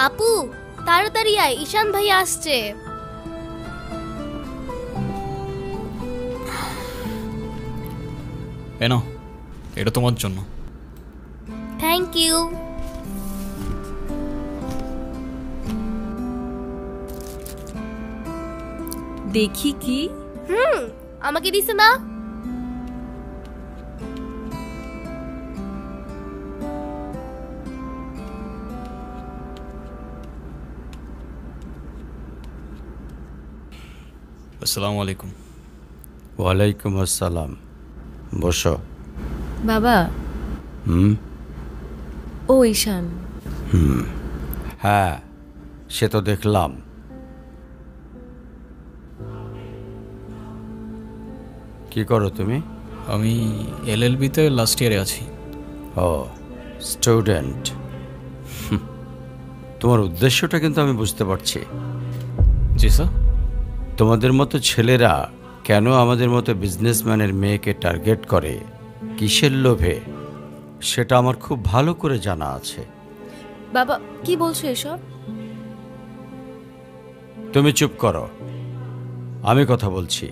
আপু তাড়াতাড়ি আয়, ঈশান ভাই আসছে। এনো, এটা তোমার জন্য। Thank you. দেখি কি। আমাকে দিছে না। আসসালামু আলাইকুম। ওয়ালাইকুম আসসালাম। বসো। বাবা। হুম। ও ঈশান। হ্যাঁ, সে তো দেখলাম। কি করো তুমি? আমি এলএলবিতে লাস্ট ইয়ারে আছি। ও, স্টুডেন্ট। তোমার উদ্দেশ্যটা কিন্তু আমি বুঝতে পারছি। জি স্যার। তোমাদের মতো ছেলেরা কেন আমাদের মতো বিজনেসম্যানের মেয়েকে টার্গেট করে, কিসের লোভে, সেটা আমার খুব ভালো করে জানা আছে। বাবা কি বলছো এসব? তুমি চুপ করো, আমি কথা বলছি।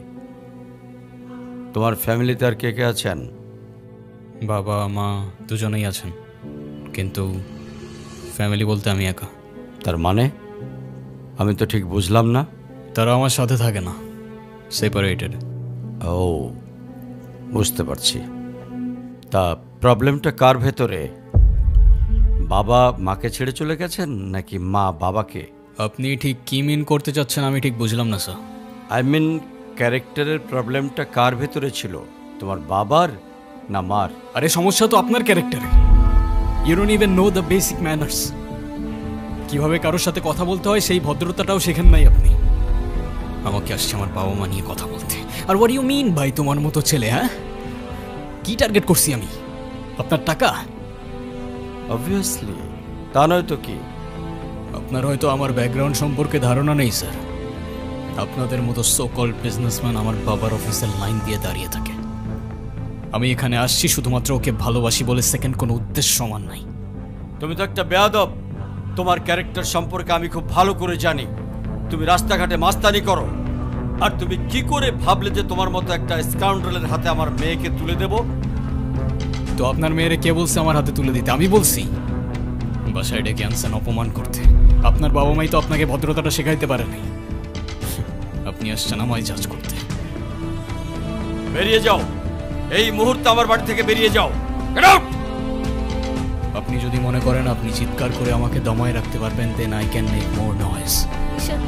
তোমার ফ্যামিলিতে আর কে কে আছেন? বাবা মা দুজনেই আছেন, কিন্তু ফ্যামিলি বলতে আমি একা। তার মানে আমি তো ঠিক বুঝলাম না। তারা আমার সাথে থাকে না, সেপারেটেড। ও, বুঝতে পারছি। তা প্রবলেমটা কার ভেতরে? বাবা মাকে ছেড়ে চলে গেছেন নাকি মা বাবাকে? আপনি ঠিক কি মিন করতে চাচ্ছেন আমি ঠিক বুঝলাম না স্যার। আই মিন ক্যারেক্টারের প্রবলেমটা কার ভেতরে ছিল, তোমার বাবার না মার? আরে সমস্যা তো আপনার ক্যারেক্টারে। You don't even know the basic manners. কিভাবে কারোর সাথে কথা বলতে হয় সেই ভদ্রতাটাও শেখেন নাই আপনি। আমাকে আসছে আমার বাবা মা নিয়ে কথা বলতে। আর হোয়াট ইউ মিন ভাই তোমার মতো ছেলে? হ্যাঁ, কি টার্গেট করছি আমি? আপনার টাকা? অবভিয়াসলি, তা নয় তো কি। আপনার হয়তো আমার ব্যাকগ্রাউন্ড সম্পর্কে ধারণা নেই স্যার। আপনাদের মতো সো কল্ড বিজনেসম্যান আমার বাবার অফিসের লাইন দিয়ে দাঁড়িয়ে থাকে। আমি এখানে আসছি শুধুমাত্র ওকে ভালোবাসি বলে, সেকেন্ড কোনো উদ্দেশ্য সমান নাই। তুমি তো একটা বেয়াদব। তোমার ক্যারেক্টার সম্পর্কে আমি খুব ভালো করে জানি। তুমি রাস্তাঘাটে মাস্তানি করো, আর তুমি কি করে ভাবলে যে তোমার মতো একটা স্কাউন্ডারের হাতে আমার মেয়েকে তুলে দেব? তো আপনার মেয়েরে কে বলছে আমার হাতে তুলে দিতে? আমি বলছি? বাসায় ডেকে আনছেন অপমান করতে। আপনার বাবা মাই তো আপনাকে ভদ্রতাটা শেখাইতে পারেনি। আপনি আসছেন আমায় জাজ করতে। বেরিয়ে যাও, এই মুহূর্তে আমার বাড়ি থেকে বেরিয়ে যাও। Get out! আপনি যদি মনে করেন আপনি চিৎকার করে আমাকে দমায় রাখতে পারবেন, then I can make more noise. Ishan